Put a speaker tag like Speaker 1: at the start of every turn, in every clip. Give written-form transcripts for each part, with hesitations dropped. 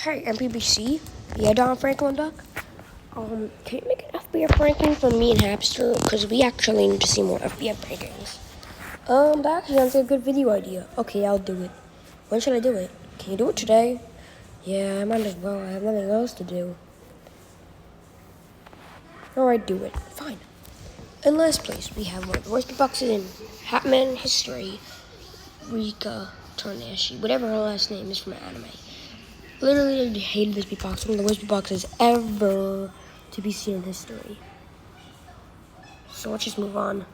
Speaker 1: Hey, MPBC, yeah, Don Franklin Duck. Can you make an FBF ranking for me and Hamster? Because we actually need to see more FBF rankings. That actually sounds like a good video idea. Okay, I'll do it. When should I do it? Can you do it today? Yeah, I might as well. I have nothing else to do. Alright, do it. Fine. In last place, we have one of the worst boxes in Hatman history. RIKKA Tarnashi, whatever her last name is from anime. Literally, I hated this beatbox. One of the worst beatboxes ever to be seen in history. So let's just move on.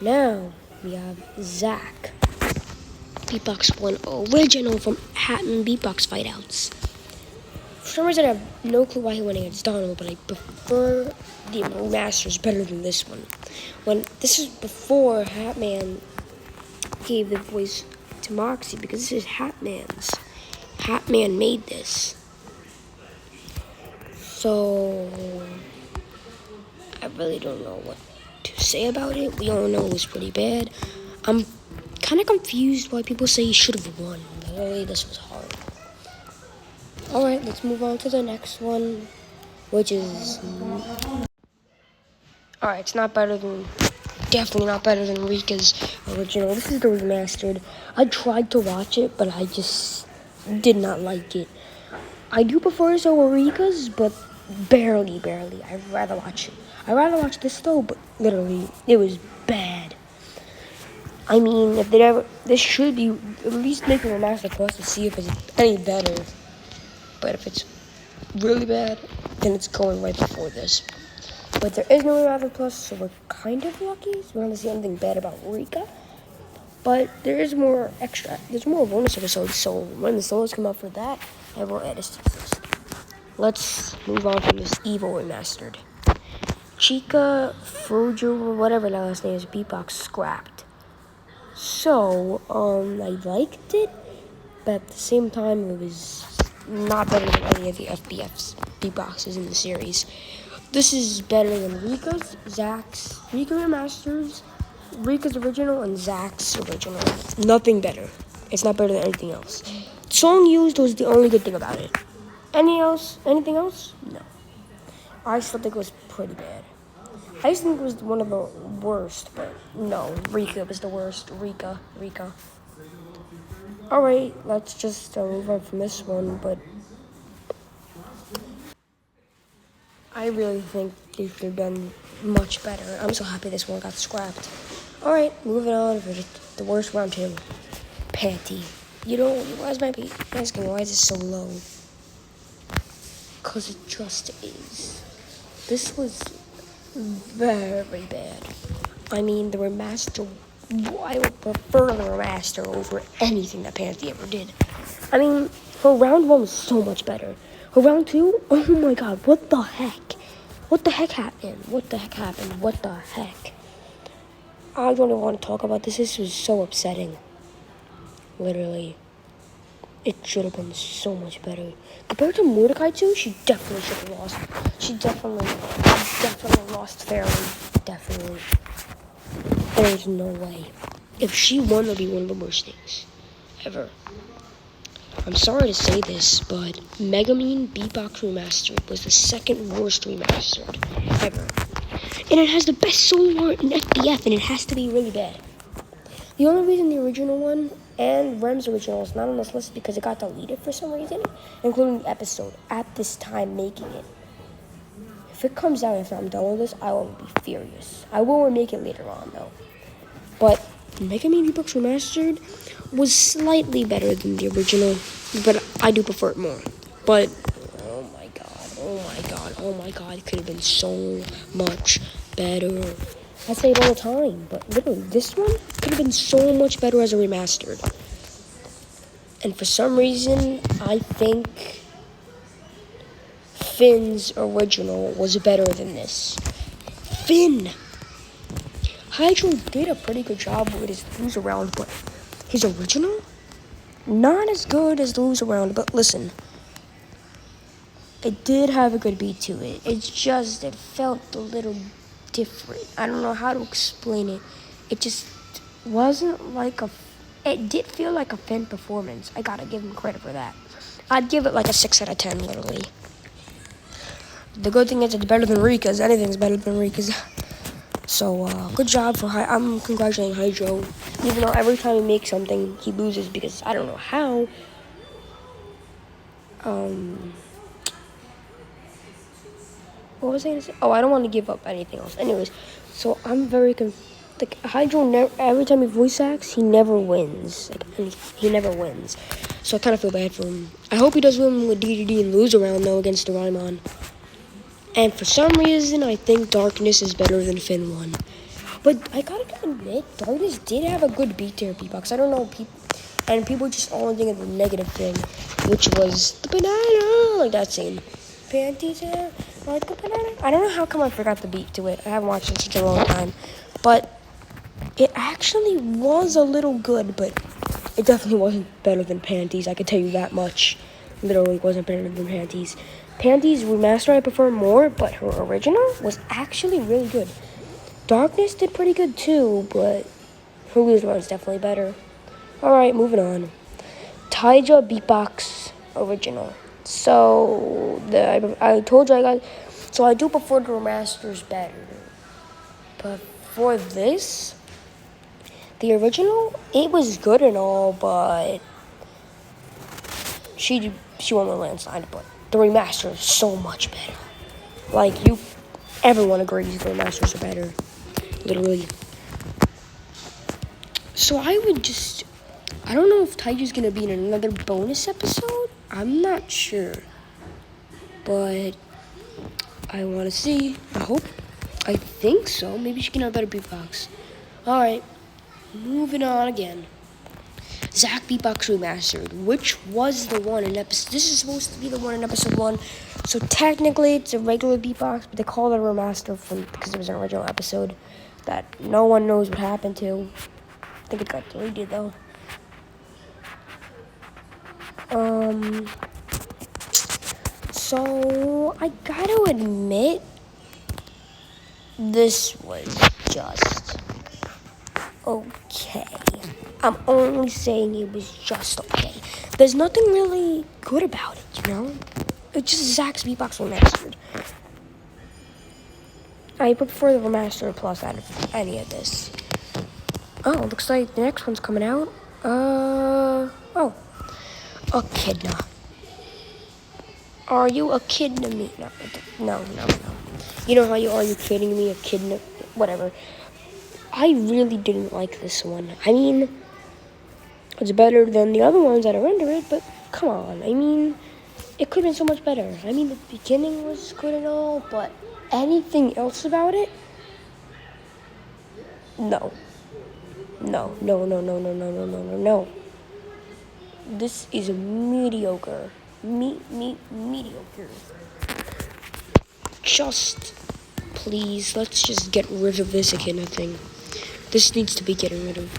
Speaker 1: Now, we have Zach. Beatbox 1 original from Hatman Beatbox Fightouts. For some reason, I have no clue why he went against Donald, but I prefer the Remasters better than this one. This is before Hatman gave the voice to Moxie, because this is Hatman's. Hatman made this. So, I really don't know what to say about it. We all know it was pretty bad. I'm kind of confused why people say he should have won. Really, this was hard. Alright, let's move on to the next one, which is... Alright, it's not better than... Definitely not better than RIKKA's original. This is the remastered. I tried to watch it, but I just did not like it. I do prefer this over RIKKA's, but barely. I'd rather watch it. I'd rather watch this though, but literally, it was bad. I mean, if they ever... This should be at least making a remaster plus to see if it's any better. But if it's really bad, then it's going right before this. But there is no remaster plus, so we're kind of lucky. So we don't see anything bad about RIKKA. But there is more extra. There's more bonus episodes, so when the solos come out for that, I will add this to this. Let's move on from this evil remastered. Chica, Fuju, or whatever that last name is, beatbox scrapped. So, I liked it, but at the same time, it was not better than any of the FBF's beatboxes in the series. This is better than RIKKA's, Zach's, RIKKA Remasters, RIKKA's original, and Zach's original. Nothing better. It's not better than anything else. The song used was the only good thing about it. Anything else? No. I still think it was pretty bad. I used to think it was one of the worst, but no, RIKKA was the worst. RIKKA. Alright, let's just move on from this one, but I really think they could have done much better. I'm so happy this one got scrapped. Alright, moving on for the worst round 2. PANTY. You know, why is my asking why is it so low? Because it just is. This was very bad. I mean, the remaster, I would prefer the remaster over anything that PANTY ever did. I mean, her round 1 was so much better. Her round 2, oh my god, what the heck? What the heck happened? I don't even want to talk about this. This was so upsetting. Literally. It should have been so much better. Compared to Mordecai 2, she definitely should have lost. She definitely lost fairly. Definitely. There's no way. If she won, it'd be one of the worst things ever. I'm sorry to say this, but Megamine Beatbox Remastered was the second worst remastered ever. And it has the best solo art in FBF, and it has to be really bad. The only reason the original one and Rem's original is not on this list is because it got deleted for some reason, including the episode at this time making it. If it comes out after I'm done with this, I will be furious. I will remake it later on, though. But Megamine Beatbox Remastered was slightly better than the original, but I do prefer it more. But, oh my god, it could have been so much better. I say it all the time, but literally, this one could have been so much better as a remastered. And for some reason, I think Finn's original was better than this. Finn! Hydro did a pretty good job with his lose around, but his original? Not as good as the lose around, but listen. It did have a good beat to it. It's just, it felt a little different. I don't know how to explain it. It just wasn't like it did feel like a Finn performance. I gotta give him credit for that. I'd give it like a 6 out of 10, literally. The good thing is it's better than RIKKA's. Anything's better than RIKKA's. So, good job for I'm congratulating Hydro. Even though every time he makes something, he loses because I don't know how. What was I gonna say? Oh, I don't want to give up anything else. Anyways, so I'm very like Hydro. Every time he voice acts, he never wins. Like he never wins. So I kind of feel bad for him. I hope he does win with DDD and lose around though against Doraemon. And for some reason, I think Darkness is better than Finn 1. But I gotta admit, Darkness did have a good beat there, beatbox. I don't know, people just all think of the negative thing, which was the banana, like that scene. Panties, like the banana. I don't know how come I forgot the beat to it. I haven't watched it in such a long time. But it actually was a little good, but it definitely wasn't better than Panties. I could tell you that much. Literally wasn't better than Panties. Panty's remaster I prefer more, but her original was actually really good. Darkness did pretty good too, but her loser one is definitely better. Alright, moving on. TAIGA Beatbox Original. So, I told you so I do prefer the remasters better. But for this, the original, it was good and all, but she won the landslide, but the remaster is so much better. Like, everyone agrees the remasters are better. Literally. So I don't know if Taiga's gonna be in another bonus episode. I'm not sure. But I wanna see. I think so. Maybe she can have a better beatbox. Alright. Moving on again. Zach Beatbox Remastered, which was the one in episode. This is supposed to be the one in episode 1. So technically, it's a regular beatbox, but they call it a remaster because it was an original episode that no one knows what happened to. I think it got deleted though. So I gotta admit, this was just okay. I'm only saying it was just okay. There's nothing really good about it, you know? It's just Zach's Beatbox Remastered. I prefer the Remastered Plus out of any of this. Oh, looks like the next one's coming out. Echidna. Are you kidding me? No. You know how are you kidding me? Echidna? Whatever. I really didn't like this one. I mean, it's better than the other ones that are under it, but come on. I mean, it could have been so much better. I mean, the beginning was good and all, but anything else about it? No. This is mediocre. Mediocre. Just, please, let's just get rid of this Echidna thing. This needs to be getting rid of.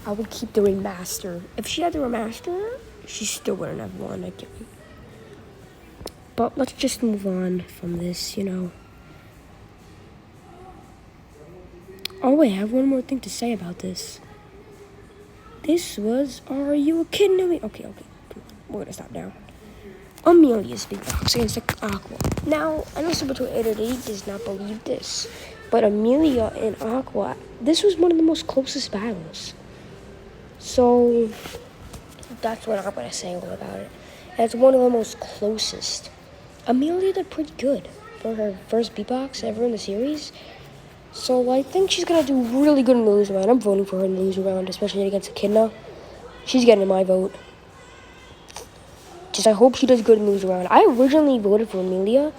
Speaker 1: I would keep the remaster. If she had the remaster, she still wouldn't have won. I get it. But let's just move on from this, you know. Oh wait, I have one more thing to say about this. This was, are you kidding me? Okay, come on. We're gonna stop now. Amelia's Beatbox against Aqua. Now, I know Sabato 888 does not believe this, but Amelia and Aqua, this was one of the most closest battles. So, that's what I'm gonna say all about it. It's one of the most closest. Amelia did pretty good for her first beatbox ever in the series. So I think she's gonna do really good in the loser round. I'm voting for her in the loser round, especially against Echidna. She's getting my vote. I hope she does good in the loser round. I originally voted for Amelia,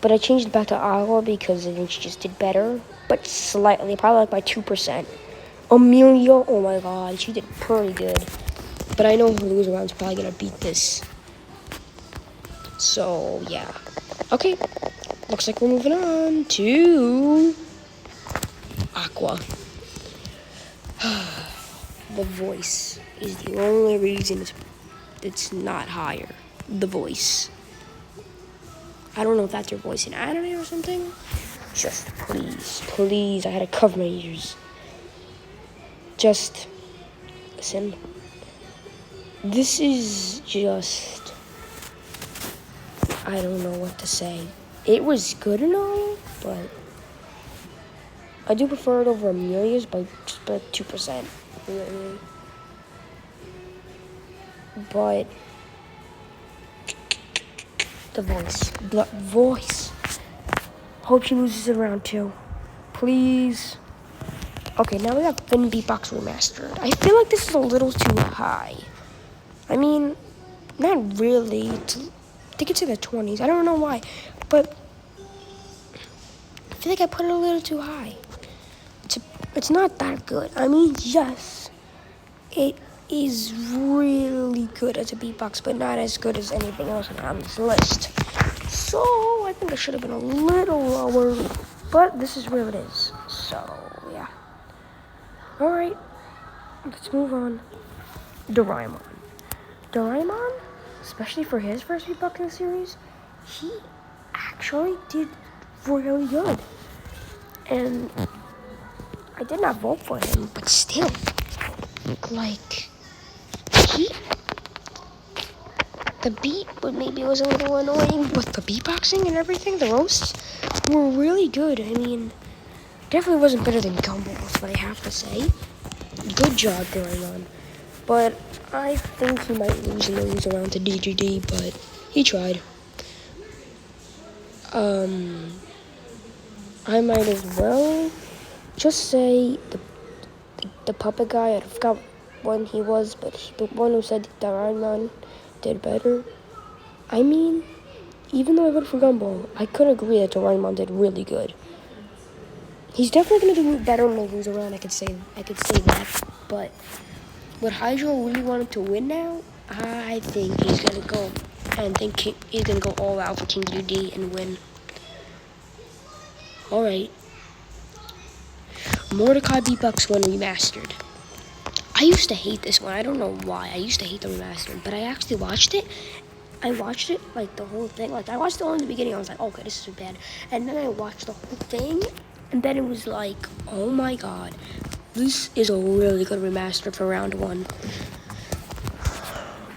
Speaker 1: but I changed it back to Aqua because I think she just did better, but slightly, probably like by 2%. Amelia, oh my god, she did pretty good. But I know her loser round's probably gonna beat this. So yeah. Okay. Looks like we're moving on to Aqua. The voice is the only reason it's not higher. The voice. I don't know if that's your voice in anime or something. Just please, I had to cover my ears. Just listen. This is just I don't know what to say. It was good and all, but I do prefer it over Amelia's by just by 2%. Really. But the voice. Hope she loses in round 2. Please. Okay, now we got Finn Beatbox Remastered. I feel like this is a little too high. I mean, not really. I think it's in the 20s. I don't know why, but I feel like I put it a little too high. It's not that good. I mean, yes, it is really good as a beatbox, but not as good as anything else on this list. So I think it should have been a little lower, but this is where it is. So yeah. All right, let's move on. Doraemon, especially for his first beatbox in the series, he actually did really good. And I did not vote for him, but still, like, the beat, but maybe it was a little annoying, but the beatboxing and everything, the roasts, were really good. I mean, definitely wasn't better than Gumball's, but I have to say, good job going on. But I think he might lose in the lose around to DGD, but he tried. I might as well just say the puppet guy. I forgot when he was, but the one who said Doraemon did better. I mean, even though I voted for Gumball, I could agree that Doraemon did really good. He's definitely gonna do better when they lose around. I could say that. But would Hydro really want him to win now? I think he's gonna go he's gonna go all out for King UD and win. All right. Mordecai Beatbox 1 Remastered. I used to hate this one. I don't know why. I used to hate the remastered, but I actually watched it. I watched it, like, the whole thing. Like, I watched it all in the beginning. I was like, okay, this is bad. And then I watched the whole thing, and then it was like, oh my god. This is a really good remaster for round 1.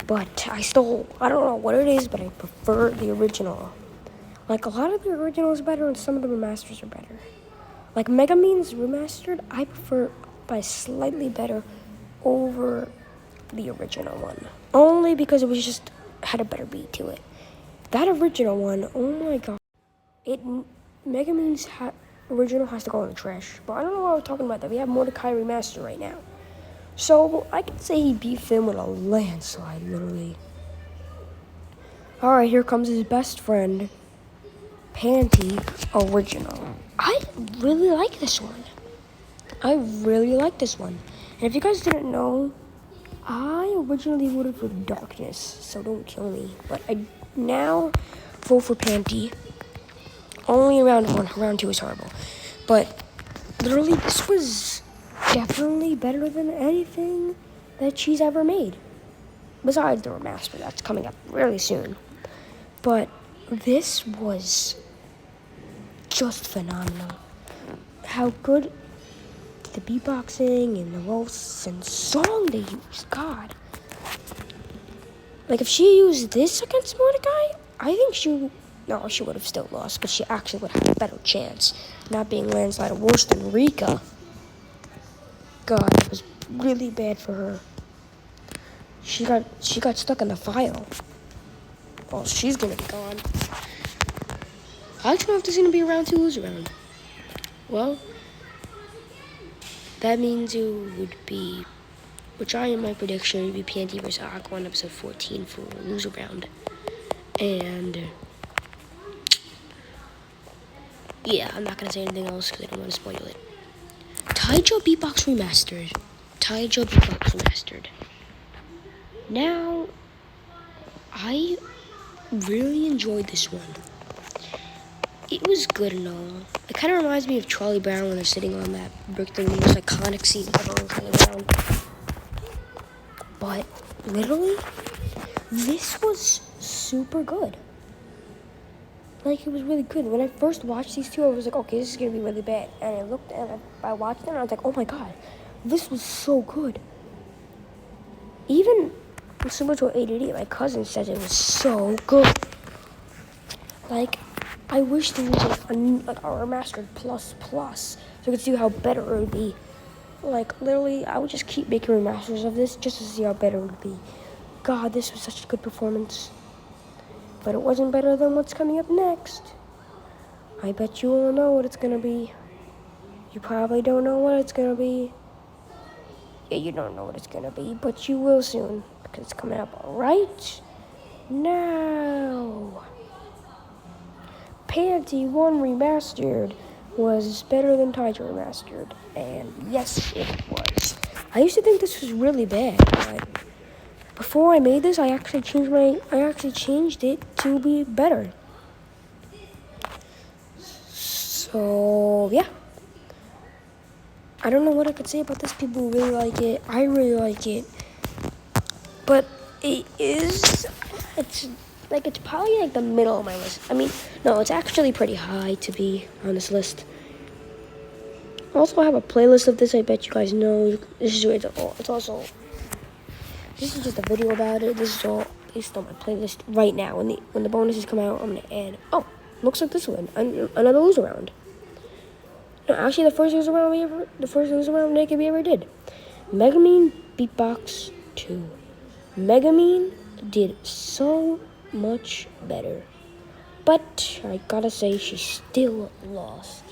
Speaker 1: But I don't know what it is, but I prefer the original. Like, a lot of the original is better, and some of the remasters are better. Like, Megamin's Remastered, I prefer by slightly better over the original one. Only because it was just had a better beat to it. That original one, oh my god. Megamin's original has to go in the trash. But I don't know why we're talking about that. We have Mordecai Remastered right now. So, I can say he beat Finn with a landslide, literally. Alright, here comes his best friend. PANTY Original. I really like this one. And if you guys didn't know, I originally voted for Darkness, so don't kill me. But I now vote for PANTY. Only round 1. Round 2 is horrible. But literally, this was definitely better than anything that she's ever made. Besides the remaster that's coming up really soon. But this was just phenomenal. How good the beatboxing and the roasts and song they used, god. Like, if she used this against Mordecai, I think she would have still lost, but she actually would have a better chance, not being landslide worse than RIKKA. God, it was really bad for her. She got stuck in the file. Well, she's gonna be gone. I don't know if there's gonna be a round 2 lose around. Well, that means it would be, which I in my prediction would be PANTY vs. Aqua on episode 14 for lose around. And yeah, I'm not gonna say anything else because I don't want to spoil it. TAIGA Beatbox Remastered. Now, I really enjoyed this one. It was good and all. It kind of reminds me of Charlie Brown when they're sitting on that brick thing, the most iconic scene ever on Charlie Brown. But literally, this was super good. Like, it was really good. When I first watched these two, I was like, okay, this is gonna be really bad. And I looked and I watched them and I was like, oh my god, this was so good. Even similar to ADD, my cousin said it was so good. Like, I wish there was like a remastered plus, so I could see how better it would be. Like, literally, I would just keep making remasters of this just to see how better it would be. God, this was such a good performance. But it wasn't better than what's coming up next. I bet you all know what it's gonna be. You probably don't know what it's gonna be. Yeah, you don't know what it's gonna be, but you will soon, because it's coming up right now. PANTY 1 Remastered was better than TAIGA Remastered, and yes, it was. I used to think this was really bad, but before I made this, I actually changed it to be better. So yeah, I don't know what I could say about this. People really like it. I really like it, but it's probably like the middle of my list. I mean, no, it's actually pretty high to be on this list. Also, I have a playlist of this. I bet you guys know. This is just a video about it. This is all based on my playlist right now. When the bonuses come out, I'm gonna add. Oh, looks like this one. Another loser round. No, actually, the first loser round we ever did. Megumin BEATBOX 2. Megumin did so much better, but I gotta say she still lost.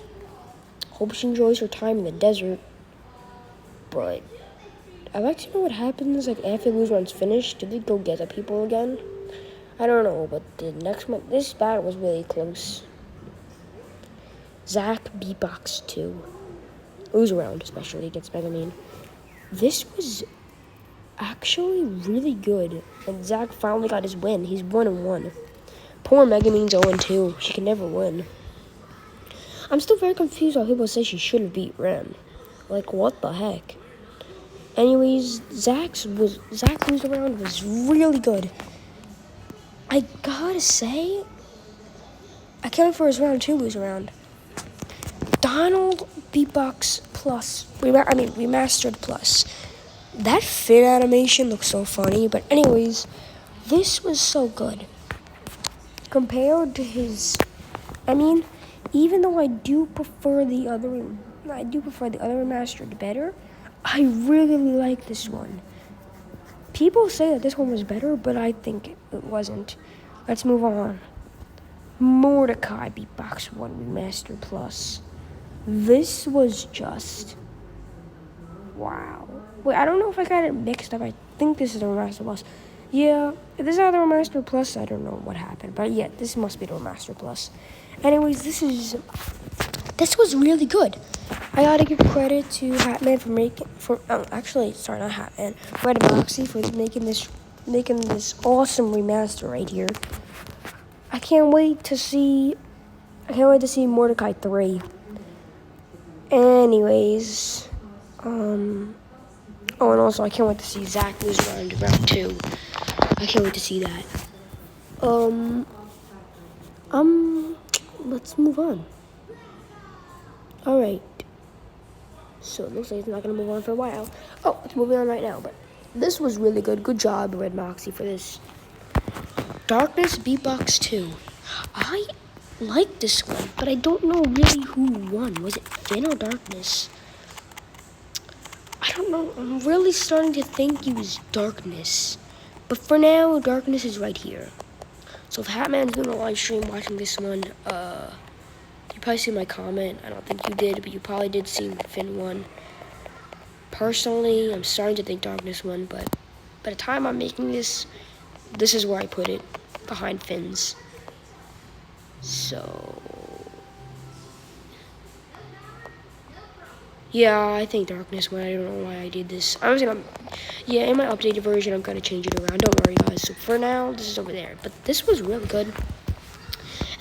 Speaker 1: Hope she enjoys her time in the desert, but I'd like to know what happens like after the loser round's finished. Did they go get the people again? I don't know, but the next one, this battle was really close. Zach BEATBOX 2. Loser round, especially against Megumin. This was actually really good, and Zach finally got his win. He's 1-1. Poor Megumin's 0-2. She can never win. I'm still very confused why people say she should have beat Rem. Like, what the heck? Anyways, Zach's loser round was really good. I gotta say, I can't wait for his round 2 loser round. Donald BEATBOX Plus, Remastered Plus. That fin animation looks so funny, but anyways, this was so good. Compared to his, even though I do prefer the other remastered better, I really like this one. People say that this one was better, but I think it wasn't. Let's move on. Mordecai BEATBOX 1 Remastered Plus. This was just wow. Wait, I don't know if I got it mixed up. I think this is the Remastered Plus. Yeah, if this is not the Remastered Plus, I don't know what happened. But yeah, this must be the Remastered Plus. Anyways, this was really good. I gotta give credit to Hatman not Hatman, Red Moxie for making this awesome remaster right here. I can't wait to see Mordecai 3. Anyways, and also I can't wait to see Zach lose round 2. I can't wait to see that. Let's move on. Alright. So it looks like it's not gonna move on for a while. Oh, it's moving on right now, but this was really good. Good job, Red Moxie, for this. Darkness BEATBOX 2. I like this one, but I don't know really who won. Was it Finn or Darkness? I don't know. I'm really starting to think it was Darkness. But for now, Darkness is right here. So if Hatman's doing a live stream watching this one, you probably see my comment. I don't think you did, but you probably did see Finn won. Personally, I'm starting to think Darkness won, but by the time I'm making this is where I put it, behind Finn's. So yeah, I think Darkness won. I don't know why I did this. In my updated version, I'm gonna change it around. Don't worry, guys. So for now, this is over there. But this was really good,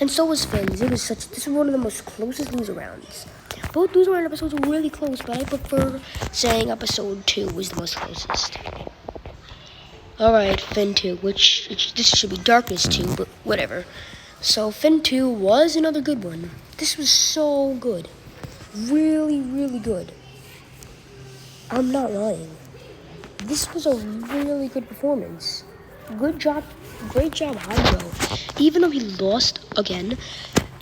Speaker 1: and so was Finn's. This is one of the most closest loser rounds. Both loser round episodes were really close, but I prefer saying episode 2 was the most closest. Alright, Finn 2, which this should be Darkness 2, but whatever. So Finn 2 was another good one. This was so good. Really, really good. I'm not lying. This was a really good performance. Good job. Great job, Hydro. Even though he lost again,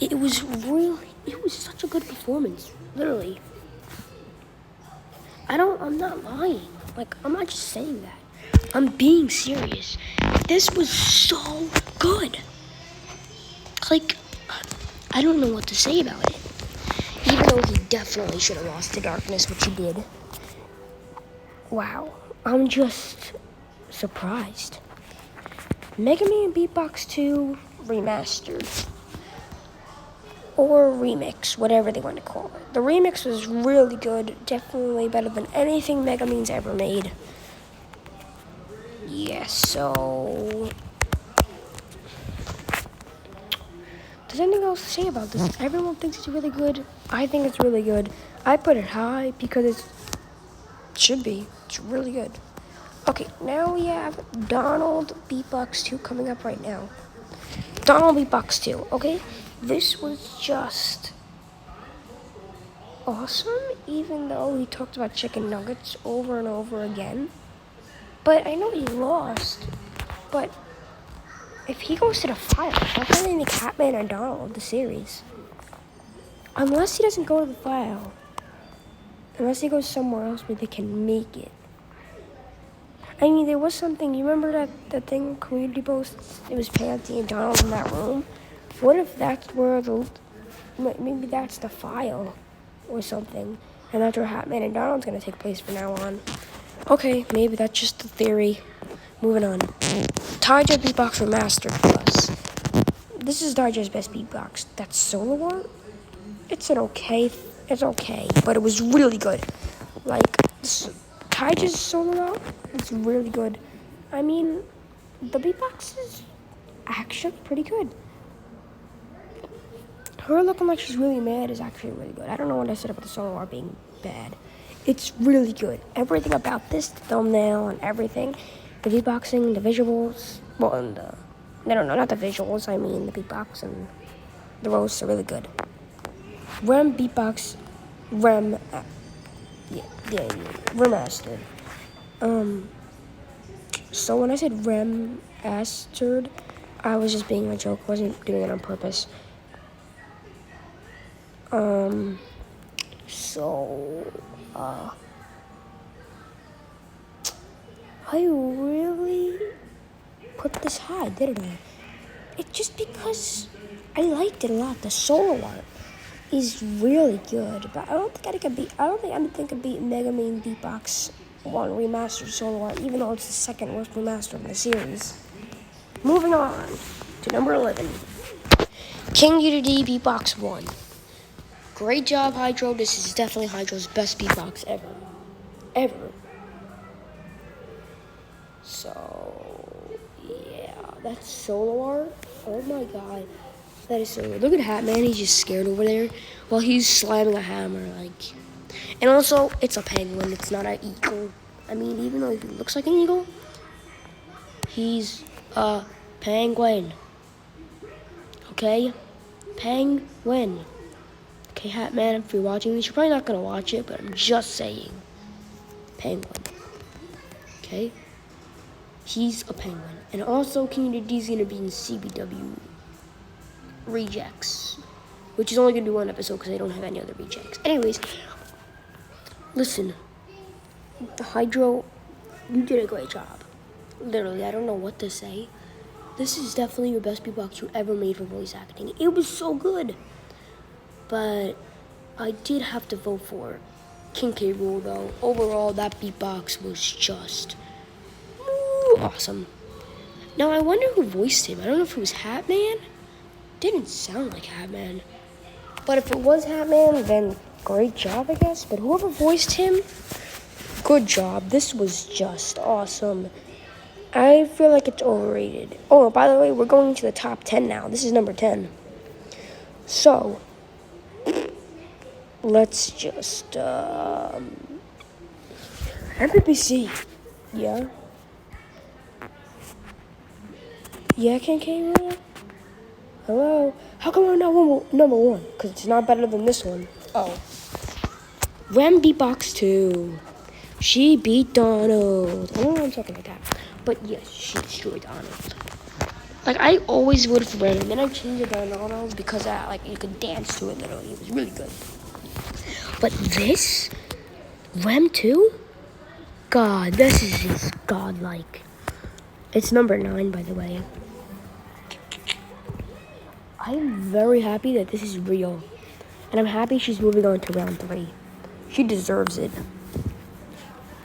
Speaker 1: it was such a good performance. Literally. I'm not lying. Like, I'm not just saying that. I'm being serious. This was so good. Like, I don't know what to say about it. Even though he definitely should have lost to Darkness, which he did. Wow. I'm just surprised. Mega Man Beatbox 2 Remastered. Or Remix, whatever they want to call it. The remix was really good. Definitely better than anything Mega Man's ever made. Yeah, so... There's anything else to say about this? Everyone thinks it's really good. I think it's really good. I put it high because it should be. It's really good. Okay, now we have Donald Beatbox 2 coming up right now. Donald Beatbox 2, okay? This was just awesome, even though he talked about chicken nuggets over and over again. But I know he lost, but if he goes to the final, how can they make Hatman and Donald the series? Unless he doesn't go to the final. Unless he goes somewhere else where they can make it. I mean, there was something, you remember that thing, community posts? It was Panty and Donald in that room. What if that's where maybe that's the file or something. And that's where Hatman and Donald's going to take place from now on. Okay, maybe that's just the theory. Moving on. TAIGA Beatbox Remastered Plus. This is TAIGA's best beatbox. That's solo art? It's okay, but it was really good. Like, TAIGA's solo art is really good. I mean, the beatbox is actually pretty good. Her looking like she's really mad is actually really good. I don't know what I said about the solo art being bad. It's really good. Everything about this, the thumbnail and everything, the beatboxing, the visuals, well, and no, not the visuals, I mean the beatbox and the roasts are really good. Remastered. So when I said remastered, I was just being a joke. I wasn't doing it on purpose. I really put this high, didn't I? It's just because I liked it a lot. The solo art is really good, but I don't think I could beat Mega Man Beatbox 1 Remastered solo art, even though it's the second worst remaster in the series. Moving on to number 11. King Unity Beatbox 1. Great job, Hydro. This is definitely Hydro's best beatbox ever. Ever. So, yeah, that's solo art. Oh my god. That is so good. Look at Hatman, he's just scared over there while he's slamming a hammer, like. And also, it's a penguin, it's not an eagle. I mean, even though he looks like an eagle, he's a penguin. Okay? Penguin. Okay, Hatman, if you're watching this, you're probably not going to watch it, but I'm just saying. Penguin. Okay? He's a penguin. And also, King Didi's going to be in CBW Rejects, which is only going to be one episode because I don't have any other rejects. Anyways, listen. Hydro, you did a great job. Literally, I don't know what to say. This is definitely your best beatbox you ever made for voice acting. It was so good. But I did have to vote for King K. Rool, though. Overall, that beatbox was just awesome. Now, I wonder who voiced him. I don't know if it was Hatman. Didn't sound like Hatman. But if it was Hatman, then great job, I guess. But whoever voiced him, good job. This was just awesome. I feel like it's overrated. Oh, by the way, we're going to the top 10 now. This is number 10. So, let's just, MPPC. Yeah? Yeah, King K. Rool? Hello? How come I'm not number 1? Because it's not better than this one. Oh. Rem Beatbox 2. She beat Donald. I don't know why I'm talking like that. But yes, she destroyed Donald. Like, I always voted for Ren, and then I changed it to Donald because you could dance to it literally. It was really good. But this, Rem 2? God, this is just godlike. It's number 9, by the way. I'm very happy that this is real. And I'm happy she's moving on to round 3. She deserves it.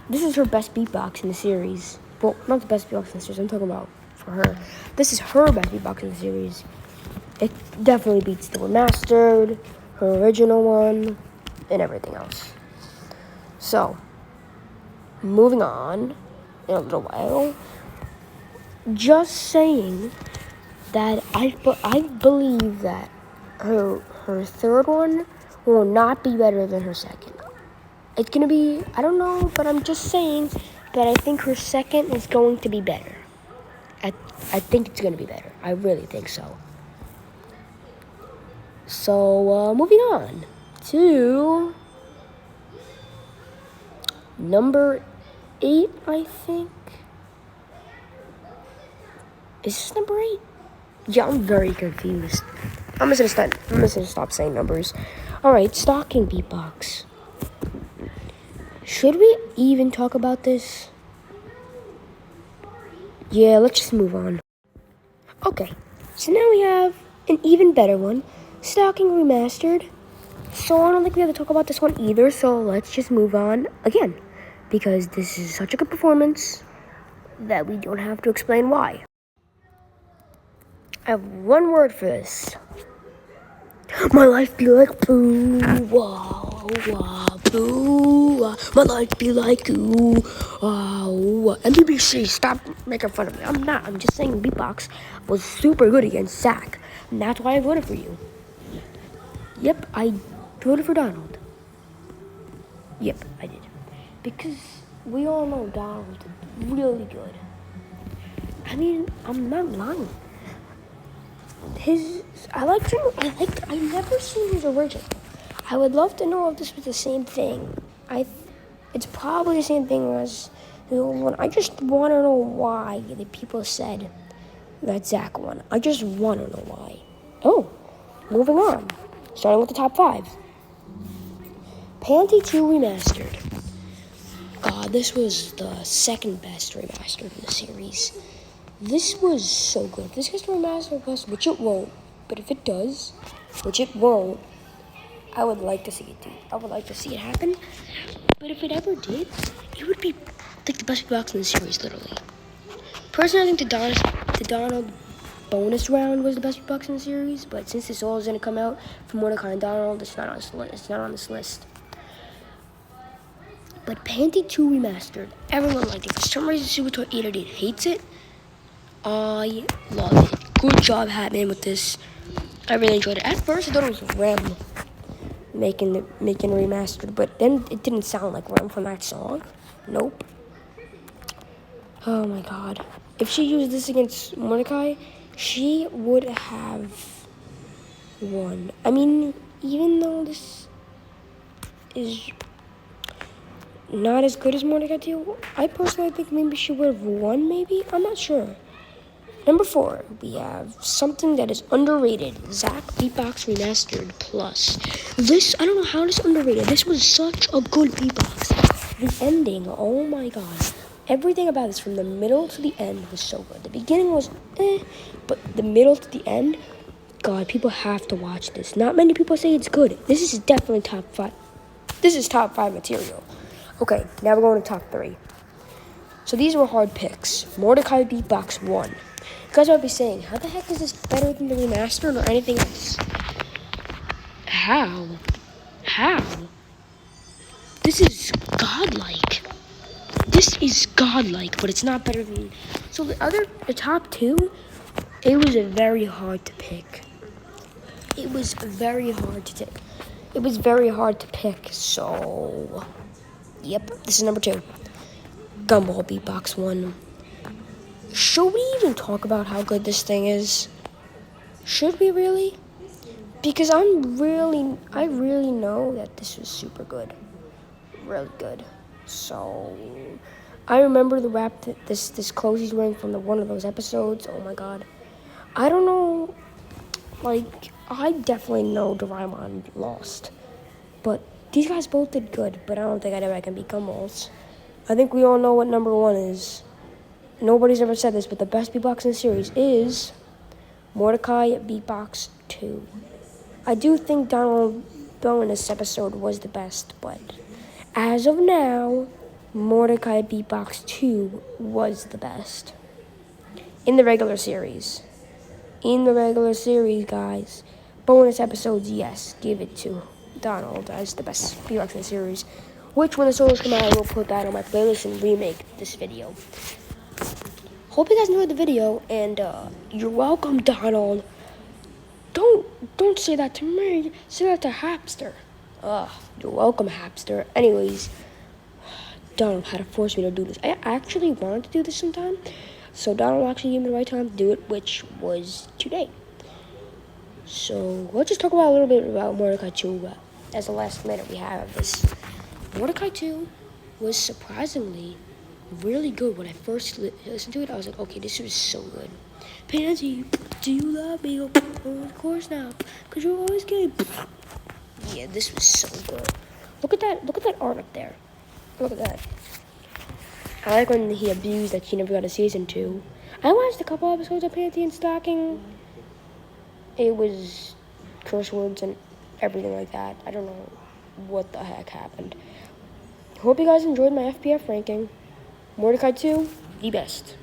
Speaker 1: This is her best beatbox in the series. Well, not the best beatbox in the series, I'm talking about for her. This is her best beatbox in the series. It definitely beats the remastered, her original one, and everything else. So, moving on in a little while. Just saying that I believe that her third one will not be better than her second. It's gonna be, I don't know, but I'm just saying that I think her second is going to be better. I think it's gonna be better. I really think so. So, moving on to number 8, I think. Is this number 8? Yeah, I'm very confused. I'm just gonna stop saying numbers. Alright, stocking beatbox. Should we even talk about this? Yeah, let's just move on. Okay, so now we have an even better one. Stocking remastered. So I don't think we have to talk about this one either, so let's just move on again. Because this is such a good performance that we don't have to explain why. I have one word for this. My life be like boo, wah, wah, boo, wah. My life be like ooh, wah, wah. And BBC, stop making fun of me. I'm not. I'm just saying beatbox was super good against Zach. And that's why I voted for you. Yep, I voted for Donald. Yep, I did. Because we all know Donald is really good. I mean, I'm not lying. I never seen his original. I would love to know if this was the same thing. It's probably the same thing as the old one. I just want to know why the people said that Zach won. I just want to know why. Oh, moving on. Starting with the top 5. Panty 2 Remastered. God, this was the second best remastered in the series. This was so good. If this gets remastered, which it won't, but if it does, which it won't, I would like to see it do. I would like to see it happen. But if it ever did, it would be like the best box in the series, literally. Personally, I think the Donald bonus round was the best box in the series, but since this all is going to come out for Mordecai and Donald, it's not on this list. But Panty 2 Remastered, everyone liked it. For some reason, Super Toy 888 hates it. I love it. Good job, Hatman, with this. I really enjoyed it. At first, I thought it was Rem making remastered, but then it didn't sound like Rem from that song. Nope. Oh my God. If she used this against Mordecai, she would have won. I mean, even though this is not as good as Mordecai 2, I personally think maybe she would have won, maybe? I'm not sure. Number 4, we have something that is underrated. Zach Beatbox Remastered Plus. This, I don't know how this is underrated. This was such a good beatbox. The ending, oh my God. Everything about this from the middle to the end was so good. The beginning was but the middle to the end, God, people have to watch this. Not many people say it's good. This is definitely top 5. This is top 5 material. Okay, now we're going to top 3. So these were hard picks. Mordecai Beatbox 1. You guys might be saying, how the heck is this better than the remastered or anything else? How? This is godlike. This is godlike, but it's not better than... So the top 2, it was very hard to pick. It was very hard to pick, so... Yep, this is number 2. Gumball Beatbox 1. Should we even talk about how good this thing is? Should we really? Because I really know that this was super good. Really good. So, I remember the rap that this clothes he's wearing from one of those episodes. Oh my god. I don't know. Like, I definitely know Doraemon lost. But these guys both did good. But I don't think I can beat Gumball's. I think we all know what number 1 is. Nobody's ever said this, but the best beatbox in the series is Mordecai Beatbox 2. I do think Donald Bonus episode was the best, but as of now, Mordecai Beatbox 2 was the best. In the regular series. In the regular series, guys. Bonus episodes, yes, give it to Donald as the best beatbox in the series. Which, when the solos come out, I will put that on my playlist and remake this video. Hope you guys enjoyed the video, and you're welcome, Donald. Don't say that to me. Say that to Hapster. You're welcome, Hapster. Anyways, Donald had to force me to do this. I actually wanted to do this sometime, so Donald actually gave me the right time to do it, which was today. So let's just talk about a little bit about Mordecai 2 as the last minute we have of this. Mordecai 2 was surprisingly really good. When I first listened to it, I was like, okay, this is so good. Pansy, do you love me? Oh, of course not, because you're always gay. Yeah, this was so good. Look at that art up there. Look at that. I like when he abused that she never got a season 2. I watched a couple episodes of Panty and Stocking. It was curse words and everything like that. I don't know what the heck happened. Hope you guys enjoyed my FBF ranking. Mordecai 2, the best.